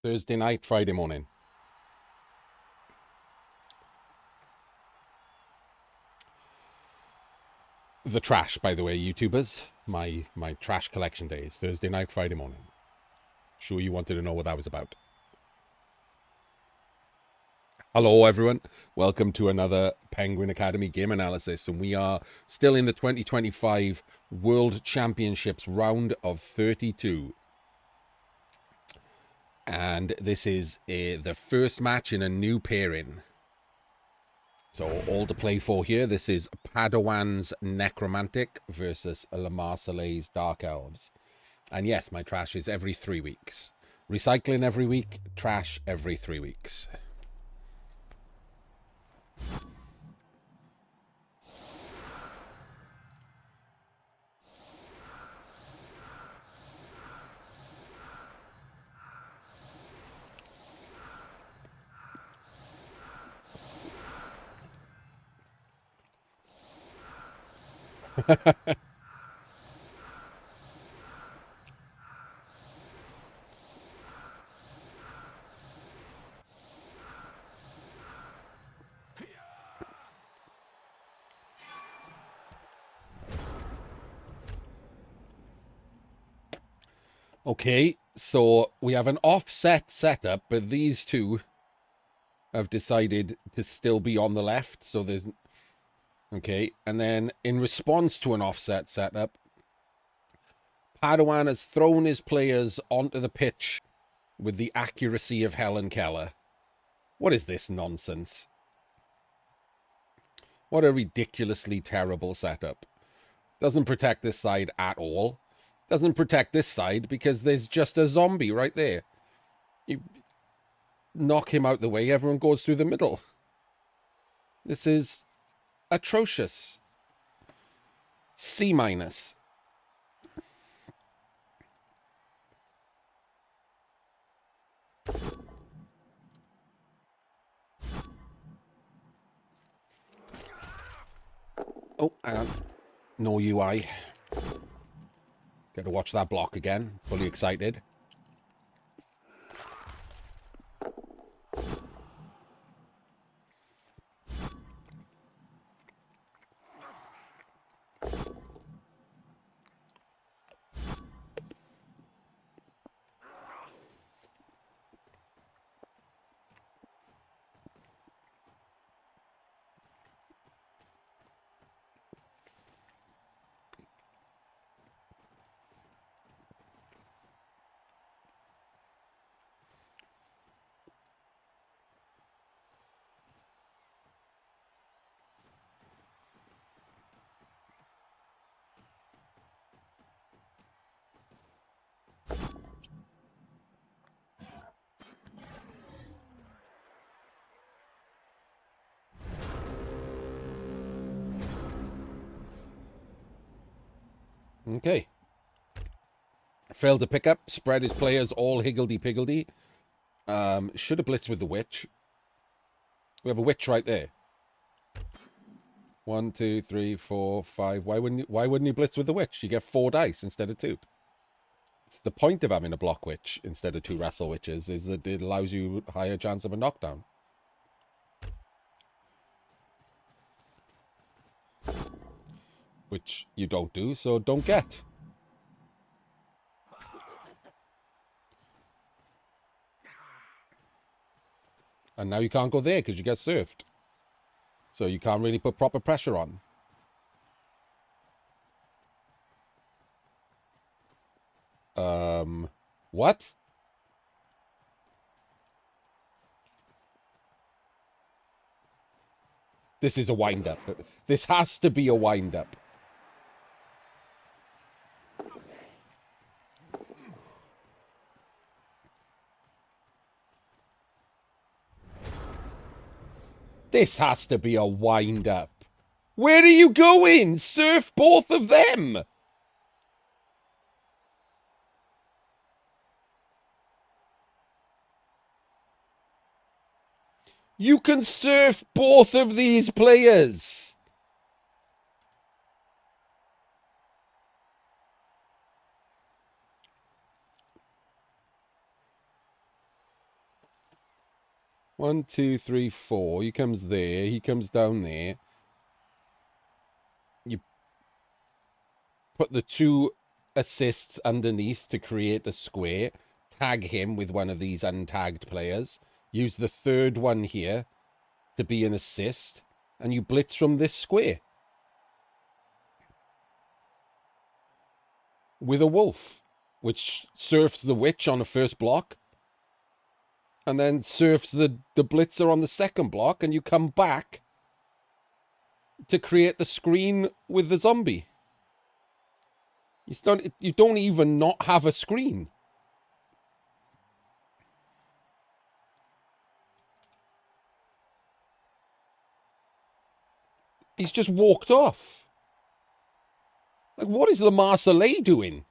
Thursday night, Friday morning. The trash, by the way, YouTubers. My trash collection day is Thursday night, Friday morning. Sure you wanted to know what that was about. Hello, everyone. Welcome to another Penguin Academy game analysis. And we are still in the 2025 World Championships round of 32. And this is the first match in a new pairing. So all to play for here. This is Padawan's Necromantic versus Lemarseillais Dark Elves. And yes, my trash is every 3 weeks. Recycling every week, trash every 3 weeks. Okay, so we have an offset setup, but these two have decided to still be on the left. So there's... Okay, and then in response to an offset setup, Padawan has thrown his players onto the pitch with the accuracy of Helen Keller. What is this nonsense? What a ridiculously terrible setup. Doesn't protect this side at all. Doesn't protect this side because there's just a zombie right there. You knock him out the way, everyone goes through the middle. This is atrocious. C minus. Oh, hang on. No UI. Got to watch that block again. Fully excited. Okay. Failed to pick up. Spread his players all higgledy-piggledy. Should have blitzed with the witch. We have a witch right there. 1, 2, 3, 4, 5. Why wouldn't you blitz with the witch? You get 4 dice instead of 2. It's the point of having a block witch instead of 2 wrestle witches is that it allows you a higher chance of a knockdown. Which you don't do, so don't get. And now you can't go there because you get surfed. So you can't really put proper pressure on. What? This is a wind-up. This has to be a wind-up. This has to be a wind-up. Where are you going? Surf both of them! You can surf both of these players! 1, 2, 3, 4. He comes there. He comes down there. You put the 2 assists underneath to create a square. Tag him with one of these untagged players. Use the 3rd one here to be an assist. And you blitz from this square. With a wolf, which surfs the witch on the first block. And then surfs the blitzer on the second block. And you come back to create the screen with the zombie. You don't even not have a screen. He's just walked off. Like, what is Lemarseillais doing?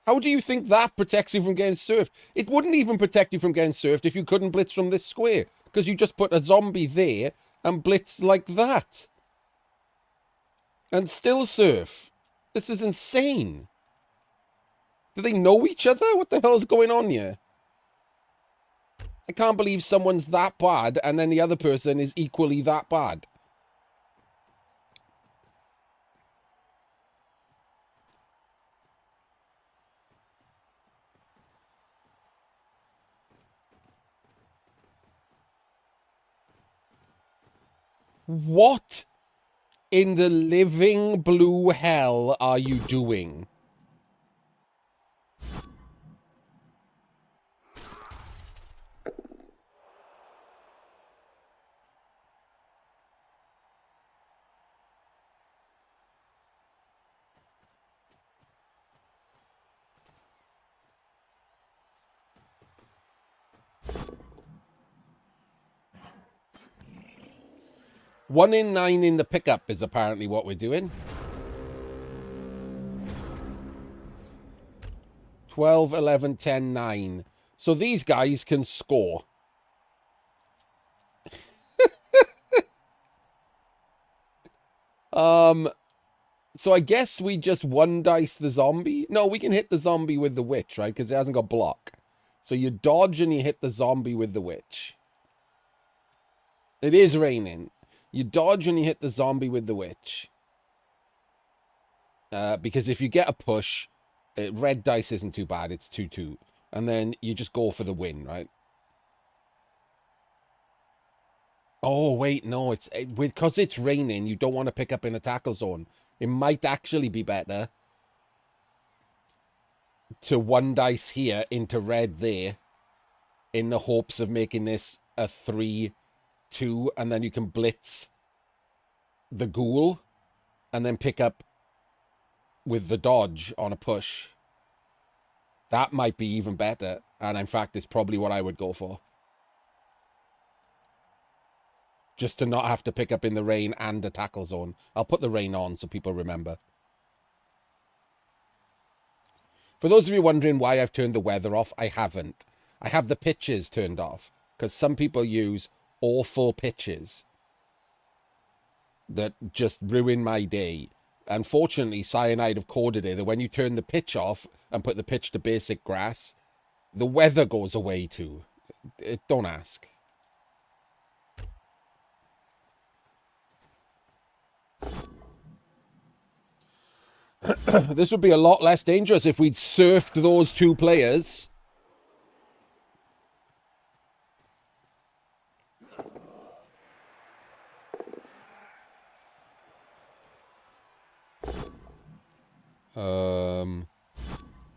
How do you think that protects you from getting surfed? It wouldn't even protect you from getting surfed if you couldn't blitz from this square. Because you just put a zombie there and blitz like that. And still surf. This is insane. Do they know each other? What the hell is going on here? I can't believe someone's that bad and then the other person is equally that bad. What in the living blue hell are you doing? One in 9 in the pickup is apparently what we're doing. 12, 11, 10, 9. So these guys can score. So I guess we just one dice the zombie. No, we can hit the zombie with the witch, right? Because it hasn't got block. So you dodge and you hit the zombie with the witch. It is raining. You dodge and you hit the zombie with the witch. Because if you get a push, red dice isn't too bad. It's 2-2. And then you just go for the win, right? Oh, wait, no. Because it's raining, you don't want to pick up in a tackle zone. It might actually be better to one dice here into red there in the hopes of making this a 3-2, and then you can blitz the ghoul and then pick up with the dodge on a push. That might be even better, and in fact, it's probably what I would go for. Just to not have to pick up in the rain and a tackle zone. I'll put the rain on so people remember. For those of you wondering why I've turned the weather off, I haven't. I have the pitches turned off, because some people use awful pitches that just ruin my day. Unfortunately, Cyanide have coded it that when you turn the pitch off and put the pitch to basic grass, the weather goes away too. Don't ask. This would be a lot less dangerous if we'd surfed those 2 players.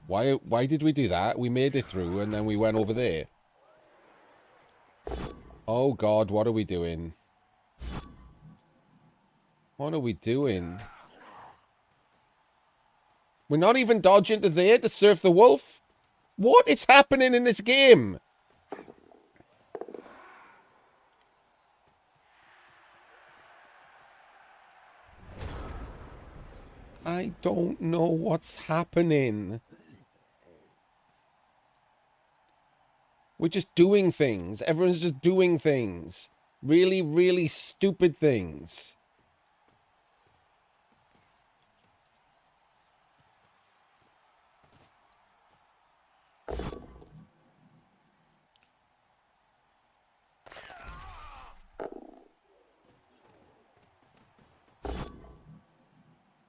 Why did we do that? We made it through and then we went over there. Oh God, what are we doing? What are we doing? We're not even dodging to there to surf the wolf? What is happening in this game? I don't know what's happening. We're just doing things. Everyone's just doing things. Really, really stupid things.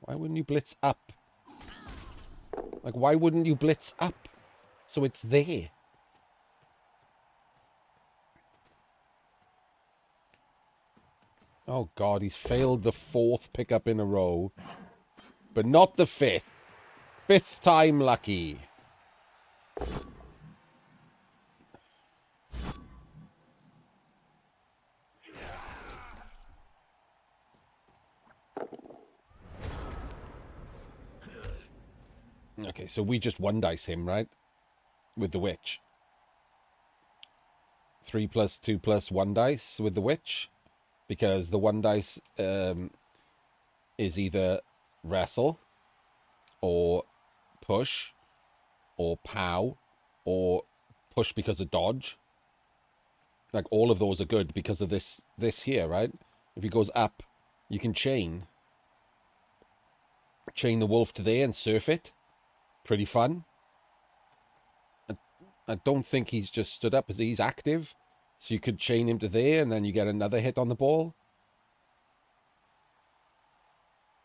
Why wouldn't you blitz up? Like, why wouldn't you blitz up? So it's there. Oh, God, he's failed the 4th pickup in a row. But not the 5th. 5th time lucky. Okay, so we just 1-dice him, right? With the witch. 3 plus 2 plus 1 dice with the witch. Because the 1 dice is either wrestle, or push, or pow, or push because of dodge. Like, all of those are good because of this here, right? If he goes up, you can chain the wolf to there and surf it. Pretty fun. I don't think he's just stood up, as he's active. So you could chain him to there, and then you get another hit on the ball.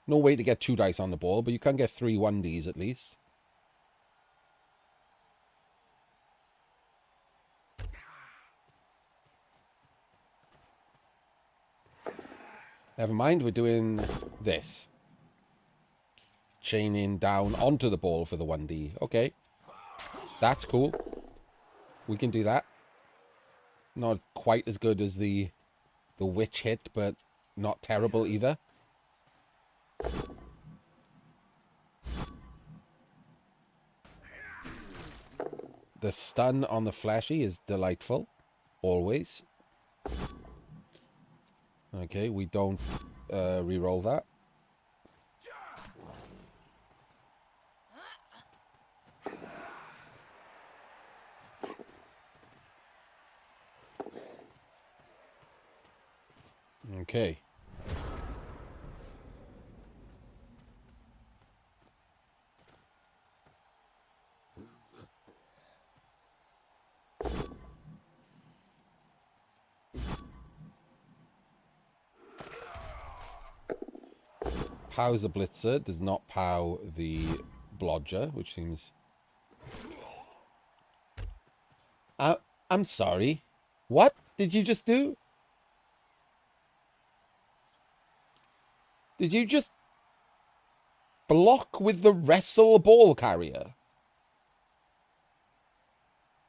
No way to get 2 dice on the ball, but you can get 3 1Ds at least. Never mind, we're doing this. Chaining down onto the ball for the 1D. Okay. That's cool. We can do that. Not quite as good as the witch hit, but not terrible either. The stun on the fleshy is delightful. Always. Okay, we don't re-roll that. Okay. Pows the blitzer, does not pow the blodger, which seems... I'm sorry. What did you just do? Did you just block with the wrestle ball carrier?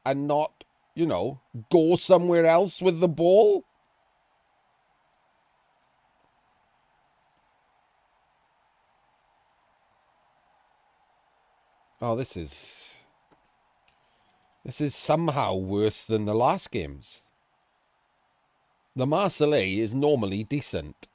And not, you know, go somewhere else with the ball? Oh, this is somehow worse than the last games. The Lemarseillais is normally decent.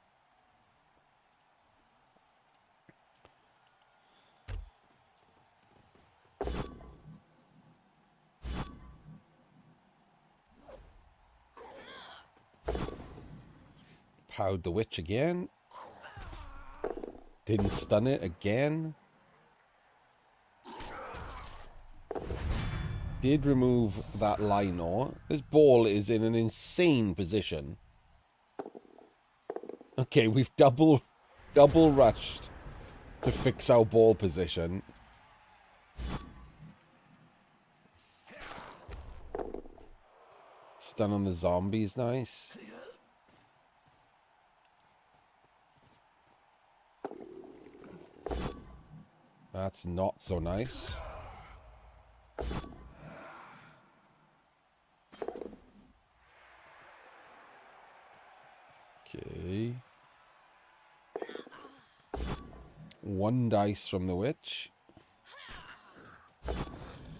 Powed the witch again. Didn't stun it again. Did remove that Lionor. This ball is in an insane position. Okay, we've double rushed to fix our ball position. Stun on the zombies, nice. That's not so nice. Okay. 1 dice from the witch.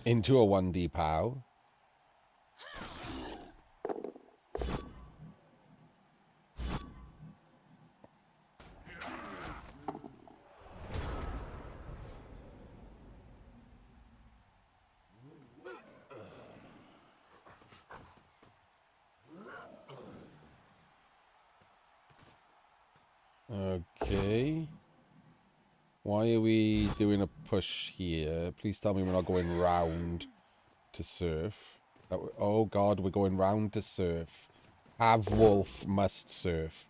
Into a 1D pow. Okay. Why are we doing a push here? Please tell me we're not going round to surf. Oh god, we're going round to surf. Have wolf, must surf.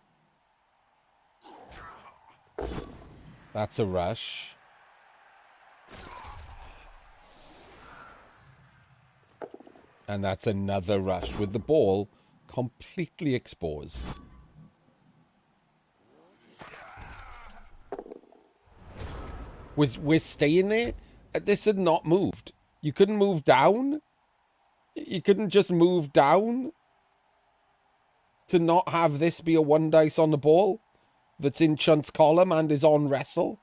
That's a rush. And that's another rush with the ball completely exposed. We're staying there? This had not moved. You couldn't move down? You couldn't just move down to not have this be a 1 dice on the ball that's in Chunt's column and is on wrestle?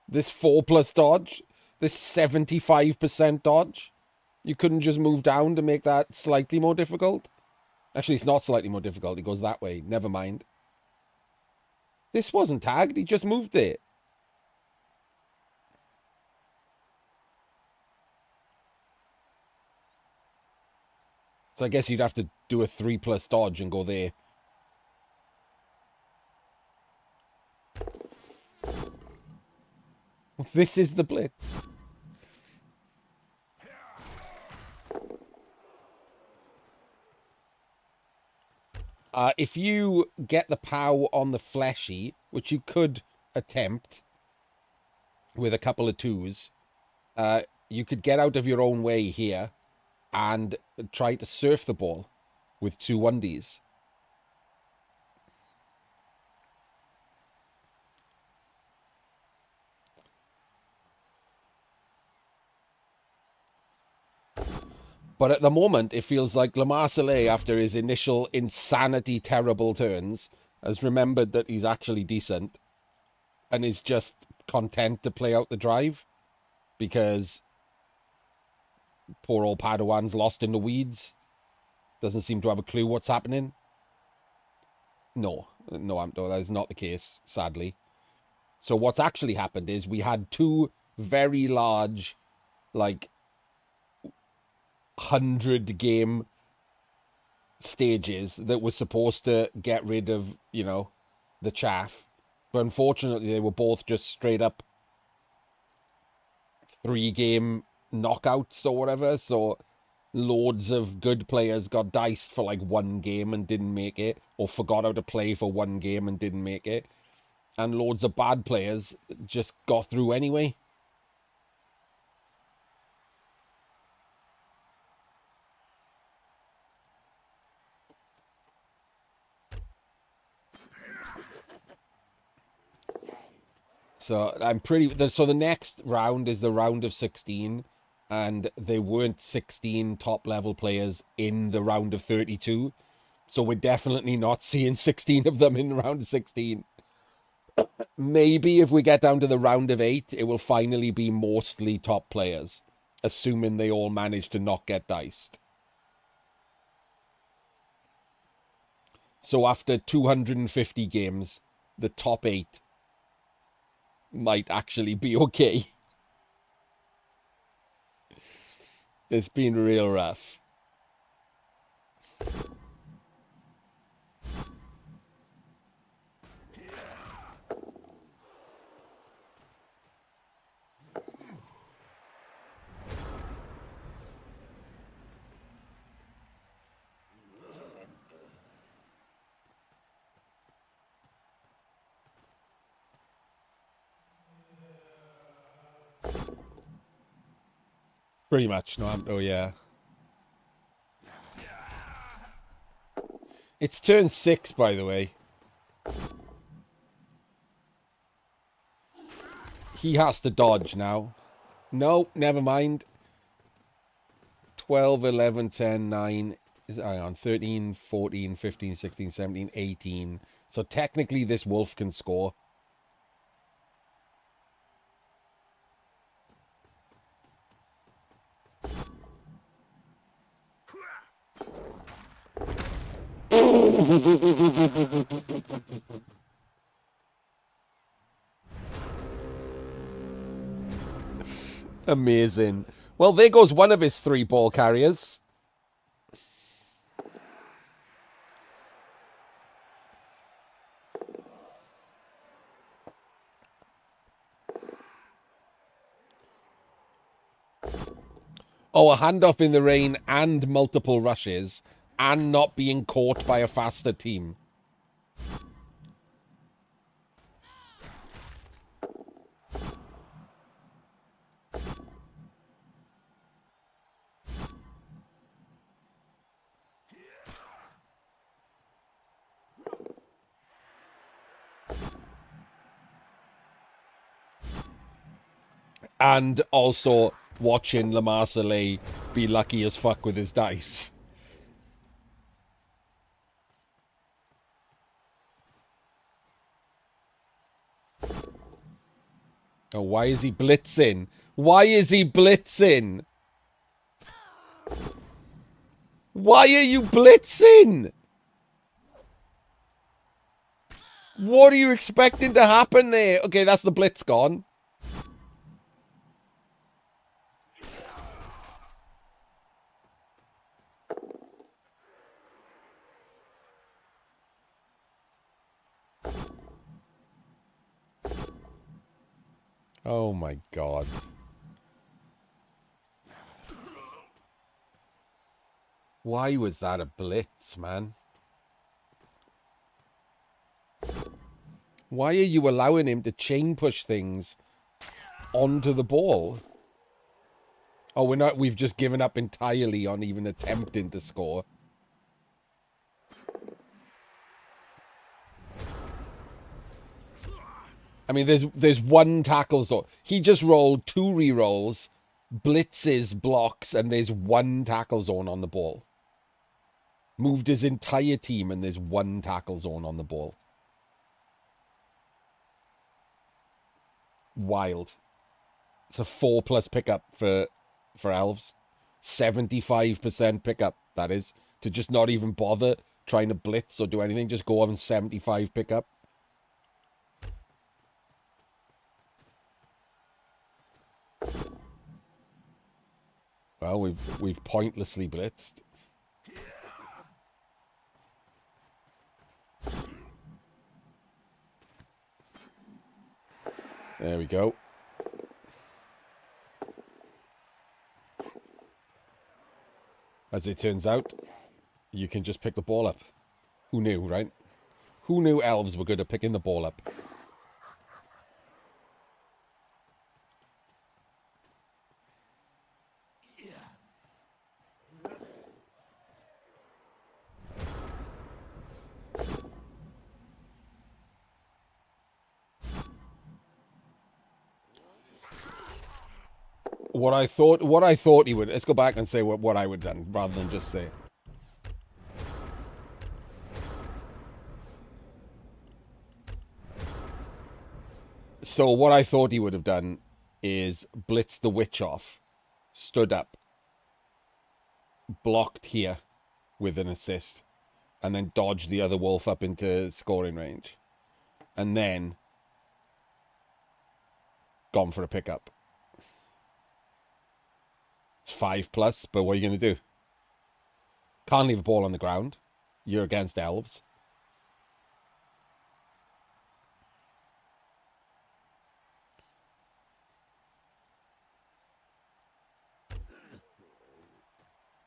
This 4+ dodge? This 75% dodge? You couldn't just move down to make that slightly more difficult? Actually, it's not slightly more difficult. It goes that way. Never mind. This wasn't tagged. He just moved there. So I guess you'd have to do a 3+ dodge and go there. This is the blitz. If you get the POW on the fleshy, which you could attempt with a couple of 2s, you could get out of your own way here and try to surf the ball with 2 1Ds. But at the moment, it feels like Lemarseillais, after his initial insanity terrible turns, has remembered that he's actually decent and is just content to play out the drive because poor old Padawan's lost in the weeds. Doesn't seem to have a clue what's happening. No, that is not the case, sadly. So what's actually happened is we had 2 very large, like, 100-game stages that were supposed to get rid of, you know, the chaff. But unfortunately, they were both just straight up 3-game knockouts or whatever. So loads of good players got diced for like 1 game and didn't make it, or forgot how to play for 1 game and didn't make it. And loads of bad players just got through anyway. So so the next round is the round of 16, and there weren't 16 top level players in the round of 32. So we're definitely not seeing 16 of them in the round of 16. Maybe if we get down to the round of 8, it will finally be mostly top players, assuming they all manage to not get diced. So after 250 games, the top 8 might actually be okay. It's been real rough. Pretty much. No, oh yeah. It's turn 6, by the way. He has to dodge now. No, never mind. 12, 11, 10, 9. Hang on. 13, 14, 15, 16, 17, 18. So technically this wolf can score. Amazing. Well, there goes one of his 3 ball carriers. Oh, a handoff in the rain and multiple rushes and not being caught by a faster team. And also watching Lemarseillais be lucky as fuck with his dice. Oh, why is he blitzing? Why is he blitzing? Why are you blitzing? What are you expecting to happen there? Okay, that's the blitz gone. Oh my god. Why was that a blitz, man? Why are you allowing him to chain push things onto the ball? Oh, we've just given up entirely on even attempting to score. I mean, there's one tackle zone. He just rolled 2 re-rolls, blitzes, blocks, and there's one tackle zone on the ball. Moved his entire team, and there's one tackle zone on the ball. Wild. It's a 4+ pickup for elves. 75% pickup, that is. To just not even bother trying to blitz or do anything. Just go on 75 pickup. Well, we've pointlessly blitzed. There we go. As it turns out, you can just pick the ball up. Who knew, right? Who knew elves were good at picking the ball up? What I thought he would. Let's go back and say what I would have done rather than just say. So what I thought he would have done is blitz the witch off, stood up, blocked here with an assist, and then dodged the other wolf up into scoring range, and then gone for a pickup. It's 5+, but what are you going to do? Can't leave a ball on the ground. You're against elves.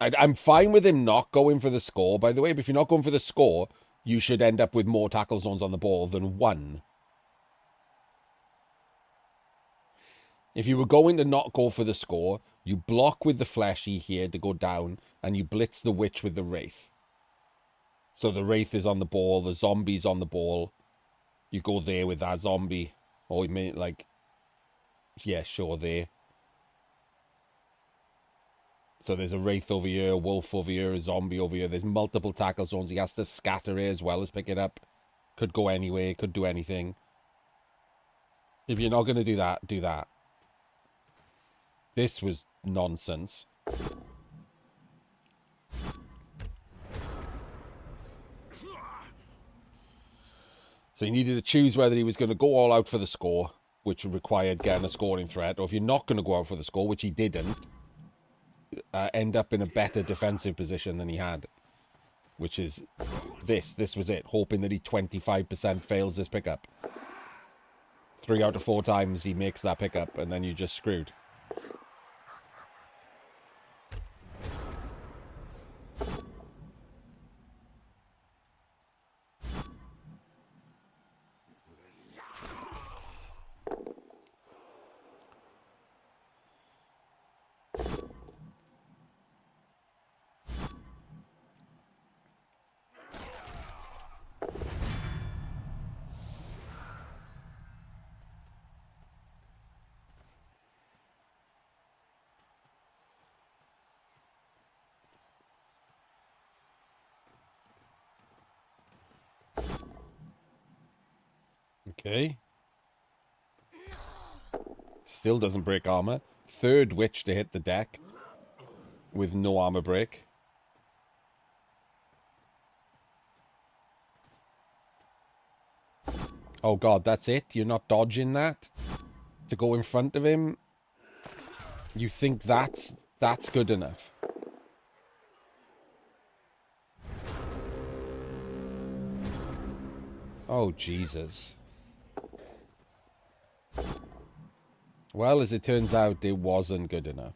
I'm fine with him not going for the score, by the way. But if you're not going for the score, you should end up with more tackle zones on the ball than one. If you were going to not go for the score, you block with the fleshy here to go down, and you blitz the witch with the wraith. So the wraith is on the ball, the zombie's on the ball. You go there with that zombie. Or you may, like, yeah, sure, there. So there's a wraith over here, a wolf over here, a zombie over here. There's multiple tackle zones. He has to scatter it as well as pick it up. Could go anywhere, could do anything. If you're not going to do that, do that. This was nonsense. So he needed to choose whether he was going to go all out for the score, which required getting a scoring threat, or if you're not going to go out for the score, which he didn't, end up in a better defensive position than he had, which is this. This was it, hoping that he 25% fails this pickup. 3 out of 4 times he makes that pickup, and then you're just screwed. Okay. Still doesn't break armor. Third witch to hit the deck with no armor break. Oh god, that's it? You're not dodging that? To go in front of him? You think that's good enough? Oh, Jesus. Well, as it turns out, it wasn't good enough.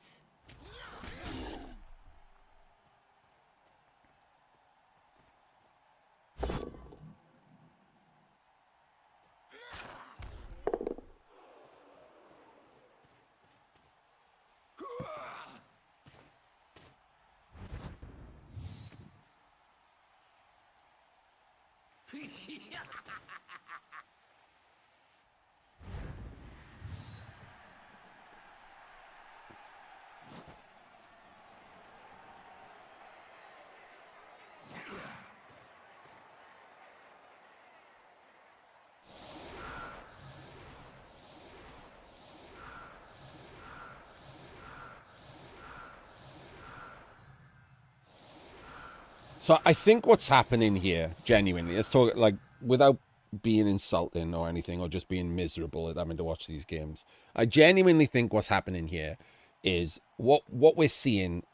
So I think what's happening here, genuinely, let's talk, like, without being insulting or anything, or just being miserable at having to watch these games. I genuinely think what's happening here is what we're seeing,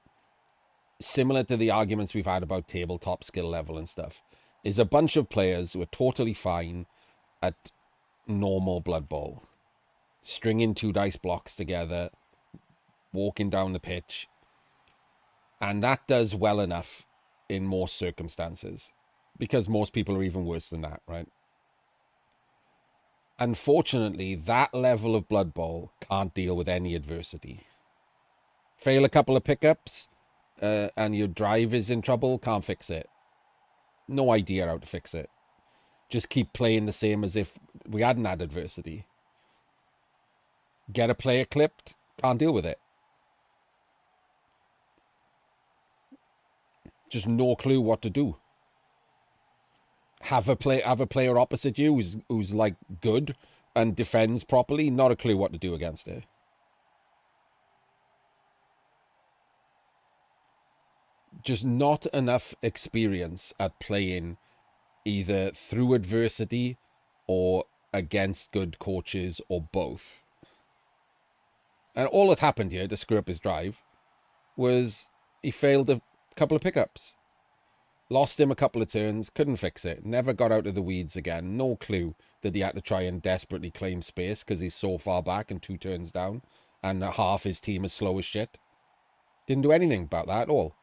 similar to the arguments we've had about tabletop skill level and stuff, is a bunch of players who are totally fine at normal Blood Bowl, stringing 2 dice blocks together, walking down the pitch, and that does well enough in most circumstances, because most people are even worse than that, right? Unfortunately, that level of Blood Bowl can't deal with any adversity. Fail a couple of pickups, and your drive is in trouble, can't fix it. No idea how to fix it. Just keep playing the same as if we hadn't had adversity. Get a player clipped, can't deal with it. Just no clue what to do. Have a player opposite you who's like good and defends properly, not a clue what to do against it. Just not enough experience at playing either through adversity or against good coaches or both. And all that happened here to screw up his drive was he failed a couple of pickups. Lost him a couple of turns, couldn't fix it, never got out of the weeds again. No clue that he had to try and desperately claim space because he's so far back and 2 turns down and half his team is slow as shit. Didn't do anything about that at all.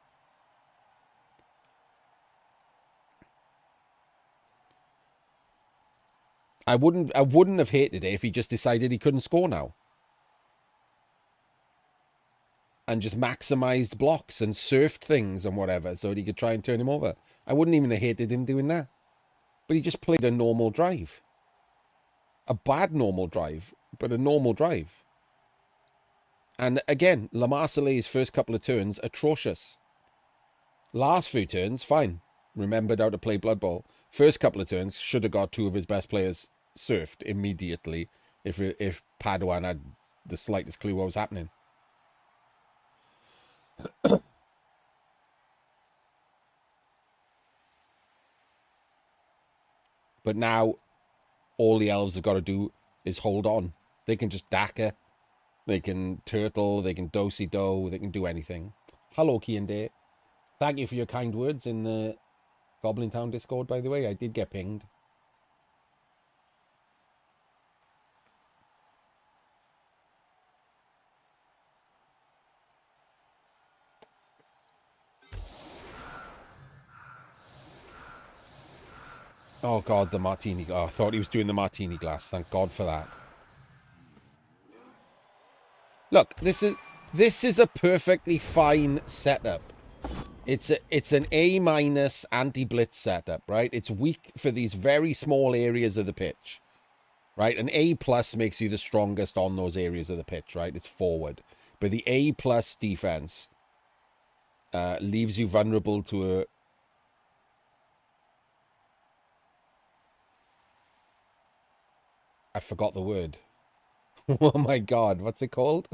I wouldn't have hated it if he just decided he couldn't score now. And just maximized blocks and surfed things and whatever so that he could try and turn him over. I wouldn't even have hated him doing that. But he just played a normal drive. A bad normal drive, but a normal drive. And again, Lemarseillais' first couple of turns, atrocious. Last few turns, fine. Remembered how to play Blood Bowl. First couple of turns, should have got 2 of his best players surfed immediately if Padawan had the slightest clue what was happening. But now, all the elves have got to do is hold on. They can just Daka. They can turtle. They can do-si-do. They can do anything. Hello, Kiande. Thank you for your kind words in the Goblin Town Discord, by the way. I did get pinged. Oh, God, the martini. Oh, I thought he was doing the martini glass. Thank God for that. Look, this is a perfectly fine setup. It's an A- anti-blitz setup, right? It's weak for these very small areas of the pitch, right? An A+ makes you the strongest on those areas of the pitch, right? It's forward. But the A+ defense leaves you vulnerable to a... I forgot the word. Oh my God, what's it called?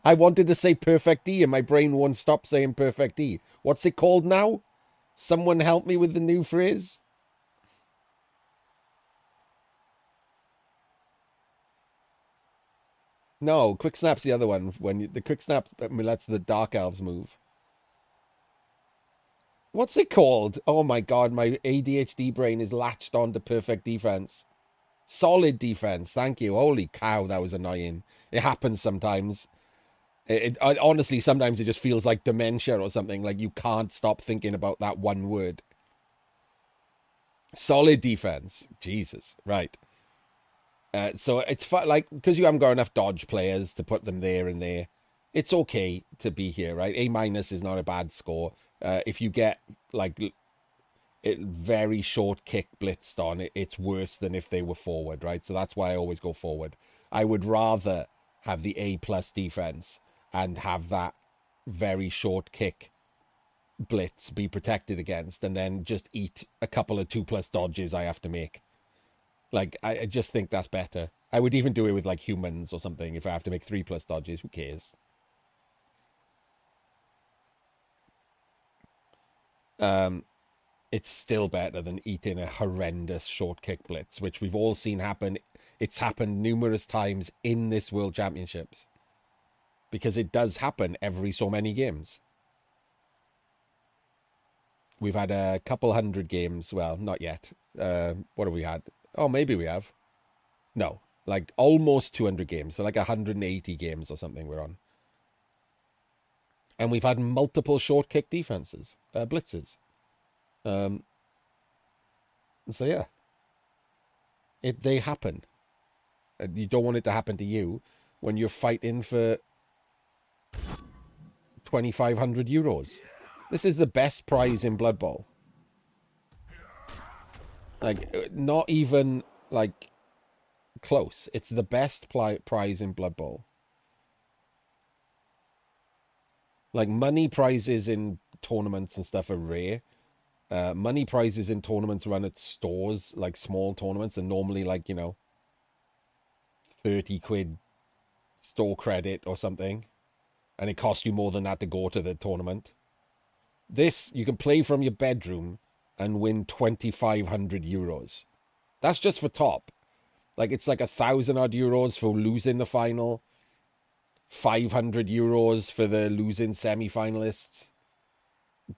I wanted to say perfect D and my brain won't stop saying perfect D. What's it called now? Someone help me with the new phrase. No, quick snap's the other one. The quick snap lets the dark elves move. What's it called? Oh my God, my ADHD brain is latched on to perfect defense. Solid defense. Thank you. Holy cow, that was annoying. It happens sometimes. Honestly, sometimes it just feels like dementia or something. Like you can't stop thinking about that one word. Solid defense. Jesus. Right. So it's fun, like, because you haven't got enough dodge players to put them there and there. It's okay to be here, right? A minus is not a bad score. If you get like very short kick blitzed on, it's worse than if they were forward, right? So that's why I always go forward. I would rather have the A plus defense and have that very short kick blitz be protected against, and then just eat a couple of 2+ dodges I have to make. Like, I just think that's better. I would even do it with like humans or something. If I have to make 3+ dodges, who cares? It's still better than eating a horrendous short kick blitz, which we've all seen happen. It's happened numerous times in this World Championships because it does happen every so many games. We've had a couple hundred games. Well, not yet. What have we had? Oh, maybe we have. No, like almost 200 games. So like 180 games or something we're on. And we've had multiple short kick defenses, blitzes. So yeah, they happen. You don't want it to happen to you when you're fighting for 2,500 euros. This is the best prize in Blood Bowl. Like, not even like close. It's the best prize in Blood Bowl. Like, money prizes in tournaments and stuff are rare. Money prizes in tournaments run at stores, like small tournaments, and normally like, 30 quid store credit or something. And it costs you more than that to go to the tournament. This, you can play from your bedroom and win 2,500 euros. That's just for top. Like, it's like 1,000 odd euros for losing the final, 500 euros for the losing semi-finalists,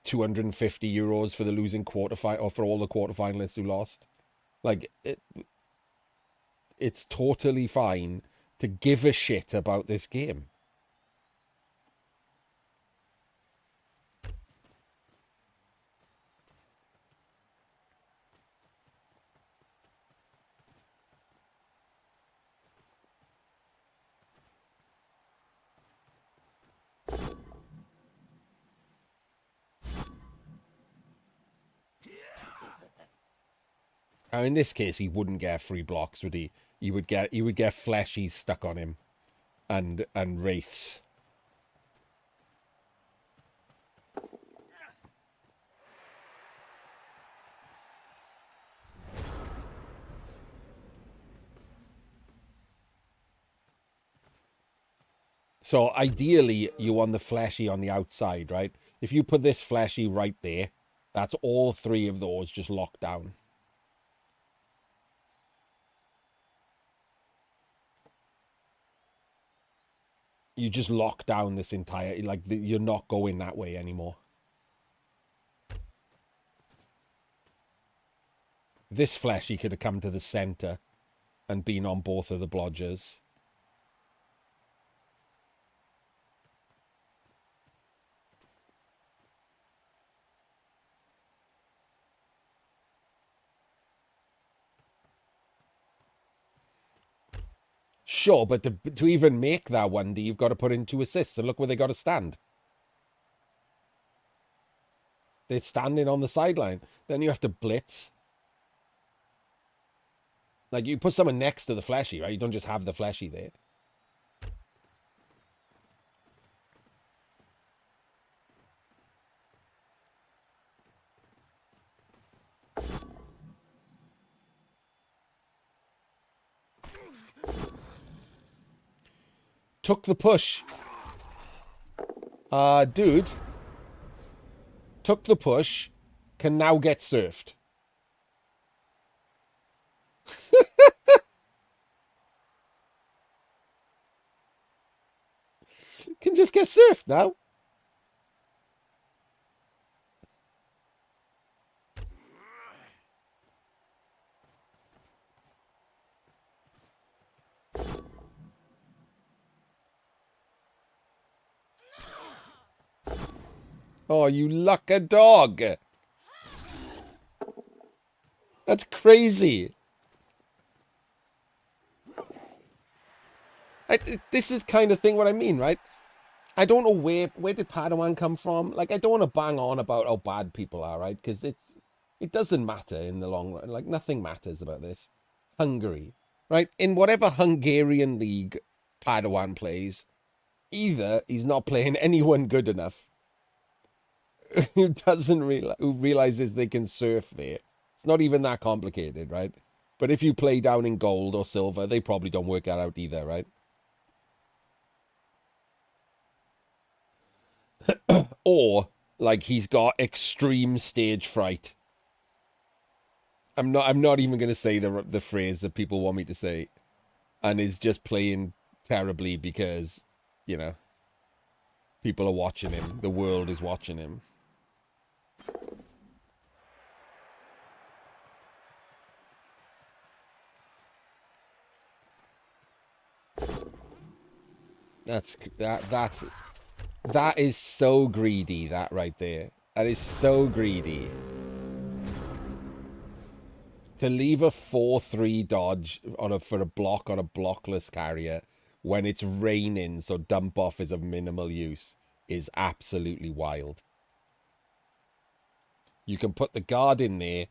250 euros for the losing quarterfinal, or for all the quarterfinalists who lost. Like, it's totally fine to give a shit about this game. Now, in this case, he wouldn't get free blocks, would he? He would get fleshies stuck on him, and wraiths. So ideally, you want the fleshy on the outside, right? If you put this fleshy right there, that's all three of those just locked down. You just lock down this entire, like, you're not going that way anymore. This fleshy could have come to the center and been on both of the blodgers. Sure, but to even make that 1D, you've got to put in 2 assists, and look where they got to stand. They're standing on the sideline. Then you have to blitz. Like, you put someone next to the fleshy, right? You don't just have the fleshy there. Took the push. Dude. Took the push. Can now get surfed. Can just get surfed now. Oh, you lucky dog. That's crazy. This is kind of thing what I mean, right? I don't know where did Padawan come from. Like, I don't want to bang on about how bad people are, right? Because it doesn't matter in the long run. Like, nothing matters about this. Hungary, right? In whatever Hungarian league Padawan plays, either he's not playing anyone good enough, who who realizes they can surf there. It's not even that complicated, right? But if you play down in gold or silver, they probably don't work that out either, right? Or like he's got extreme stage fright. I'm not even going to say the phrase that people want me to say, and is just playing terribly because, you know, people are watching him. The world is watching him. That is so greedy, that right there. That is so greedy. To leave a 4-3 dodge for a block on a blockless carrier when it's raining, so dump off is of minimal use, is absolutely wild. You can put the guard in there,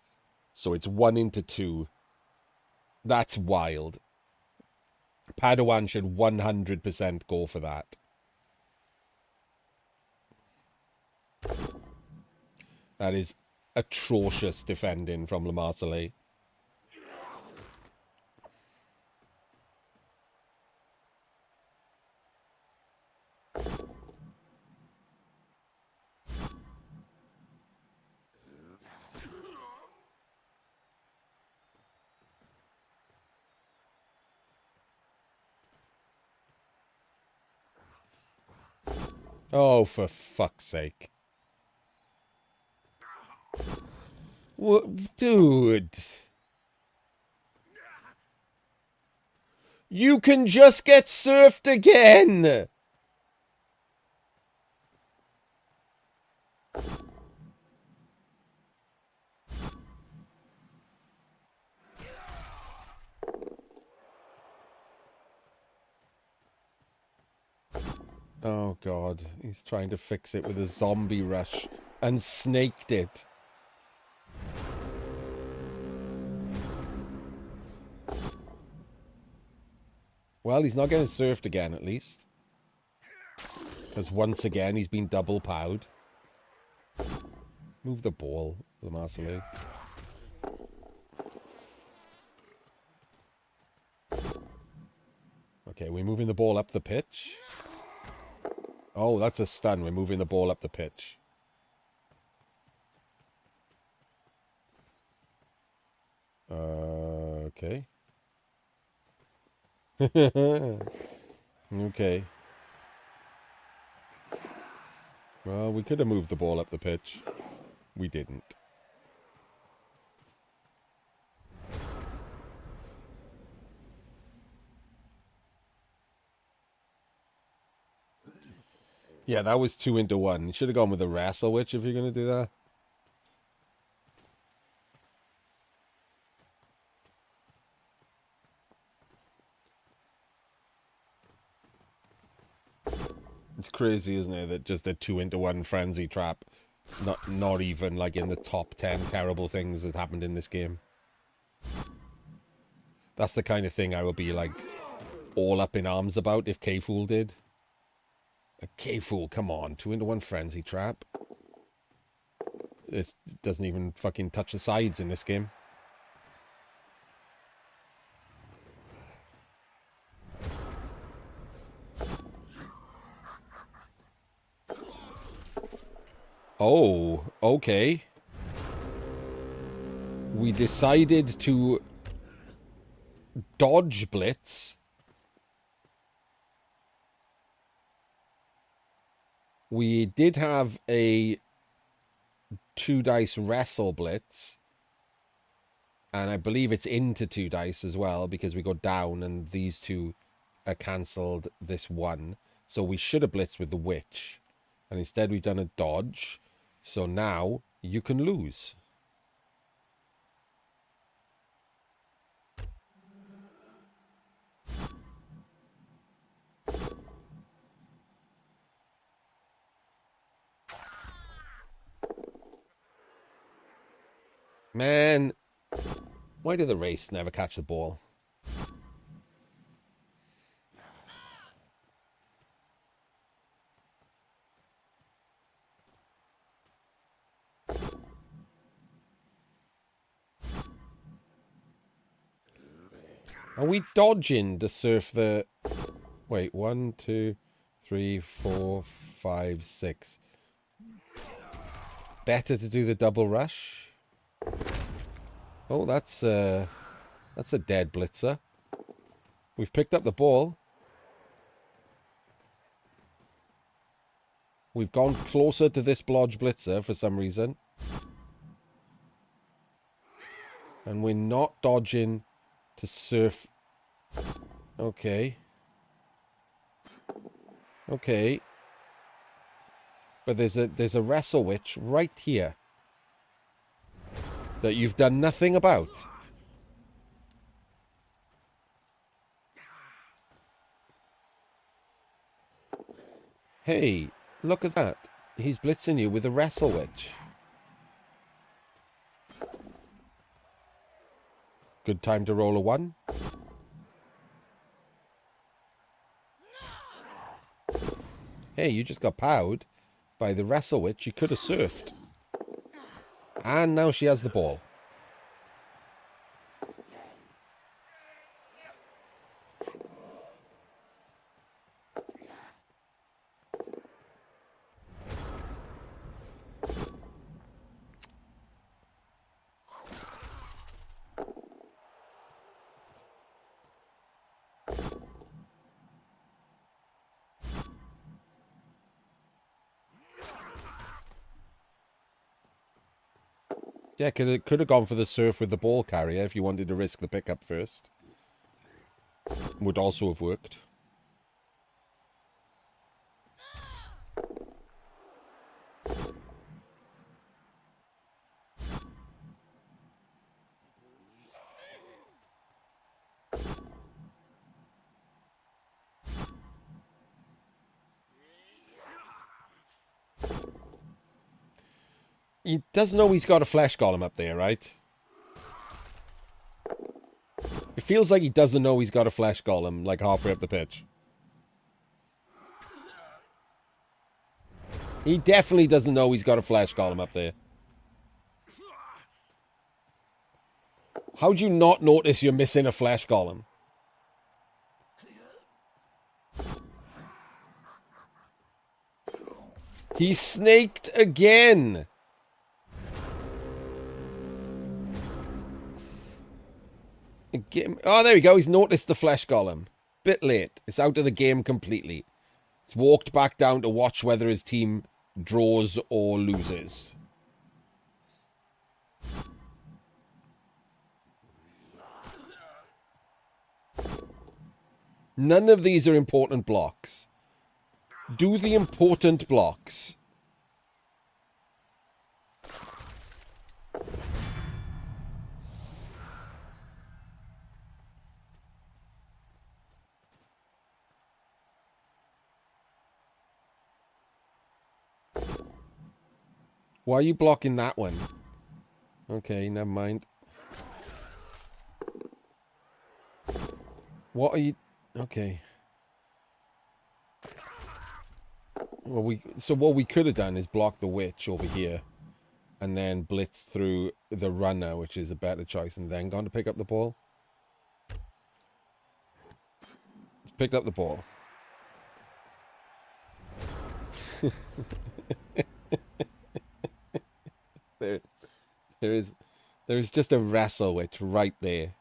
so it's 1 into 2. That's wild. Padawan should 100% go for that. That is atrocious defending from Lemarseillais. Oh, for fuck's sake. What, dude? You can just get surfed again! Oh, God. He's trying to fix it with a zombie rush and snaked it. Well, he's not getting surfed again, at least. Because once again, he's been double powed. Move the ball, Lemarseillais. Okay, we're moving the ball up the pitch. Oh, that's a stun. We're moving the ball up the pitch. Okay. Okay. Well, we could have moved the ball up the pitch. We didn't. Yeah, that was 2 into 1. You should have gone with a wrestle witch if you're going to do that. It's crazy, isn't it, that just a 2 into 1 frenzy trap, not even like in the top 10 terrible things that happened in this game. That's the kind of thing I would be like all up in arms about if K-Fool did. A K-Fool, come on, 2 into 1 frenzy trap. It doesn't even fucking touch the sides in this game. Oh, okay. We decided to dodge blitz. We did have a 2-dice wrestle blitz. And I believe it's into 2 dice as well because we go down and these two are cancelled this one. So we should have blitzed with the witch. And instead we've done a dodge. So now you can lose. Man, why did the race never catch the ball? Are we dodging to surf the... Wait, 1, 2, 3, 4, 5, 6. Better to do the double rush. Oh, that's a dead blitzer. We've picked up the ball. We've gone closer to this blodge blitzer for some reason. And we're not dodging to surf. Okay. Okay. But there's a wrestle witch right here that you've done nothing about. Hey, look at that. He's blitzing you with a wrestle witch. Good time to roll a 1. Hey, you just got powed by the wrestle witch. You could have surfed. And now she has the ball. Yeah, could have gone for the surf with the ball carrier if you wanted to risk the pickup first. Would also have worked. He doesn't know he's got a flesh golem up there, right? It feels like he doesn't know he's got a flesh golem, like halfway up the pitch. He definitely doesn't know he's got a flesh golem up there. How'd you not notice you're missing a flesh golem? He snaked again. Oh, there we go. He's noticed the flesh golem. Bit late. It's out of the game completely. It's walked back down to watch whether his team draws or loses. None of these are important blocks. Do the important blocks. Why are you blocking that one? Okay, never mind. What are you... Okay. Well, what we could have done is block the witch over here. And then blitz through the runner, which is a better choice. And then gone to pick up the ball. Picked up the ball. There is just a wrestle witch right there.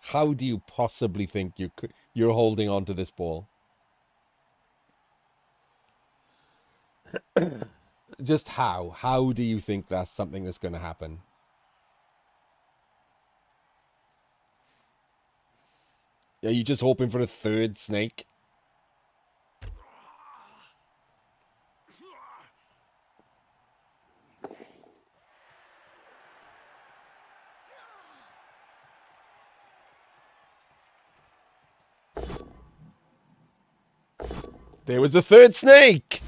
How do you possibly think you're holding on to this ball? Just how? How do you think that's something that's going to happen? Are you just hoping for a third snake? There was a third snake!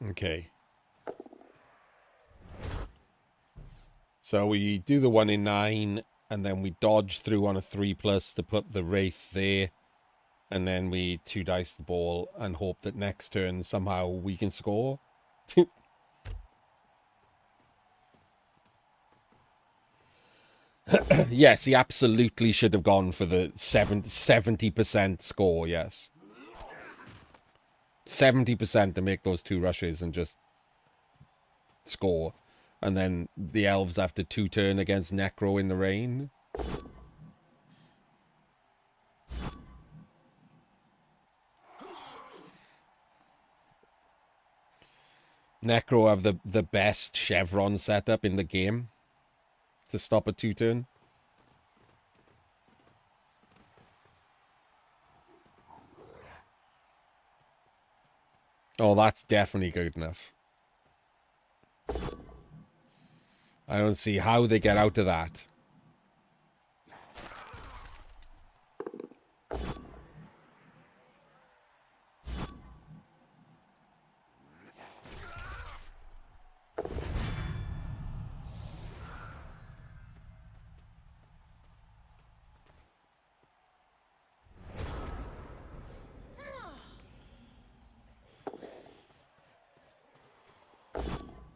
Okay. So we do the 1 in 9, and then we dodge through on a 3+ to put the Wraith there. And then we 2 dice the ball and hope that next turn somehow we can score. Yes, he absolutely should have gone for the 70% score, yes. 70% to make those 2 rushes and just score. And then the elves have to 2-turn against Necro in the rain. Necro have the best Chevron setup in the game to stop a 2-turn. Oh, that's definitely good enough. I don't see how they get out of that.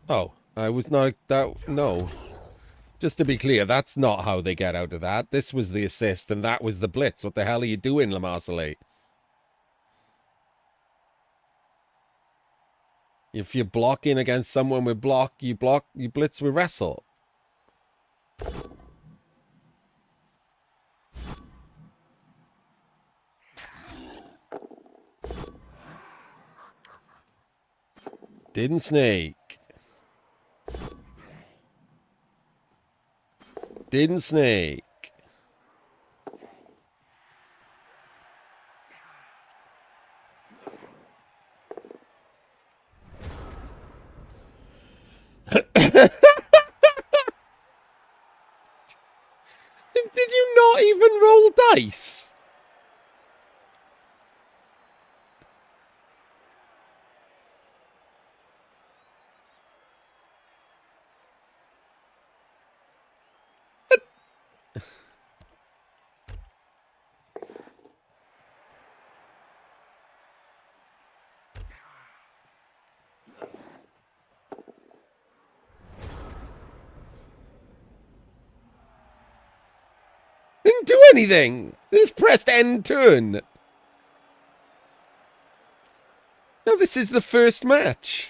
Oh, I was not that. No. Just to be clear, that's not how they get out of that. This was the assist and that was the blitz. What the hell are you doing, Lemarseillais? If you're blocking against someone with block, you blitz with wrestle. Didn't snake. Didn't snake. Did you not even roll dice? Didn't do anything. Just pressed end turn. No, this is the first match.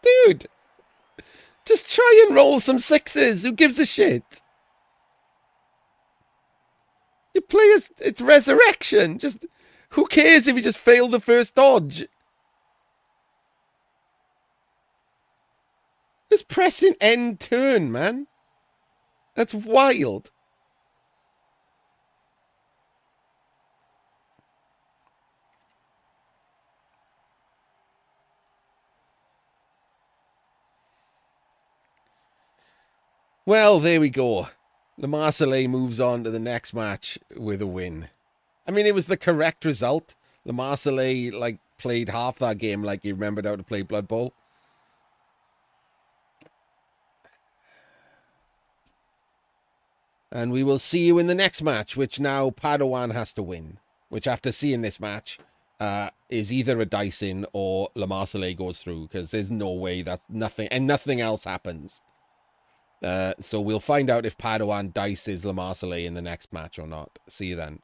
Dude. Just try and roll some 6s. Who gives a shit? You play as it's resurrection. Just who cares if you just failed the first dodge? Just pressing end turn, man. That's wild. Well, there we go. Lemarseillais moves on to the next match with a win. I mean, it was the correct result. Lemarseillais, like, played half that game like he remembered how to play Blood Bowl. And we will see you in the next match, which now Padawan has to win. Which, after seeing this match, is either a dice in or Lemarseillais goes through, because there's no way that's nothing, and nothing else happens. So we'll find out if Padawan dices Lemarseillais in the next match or not. See you then.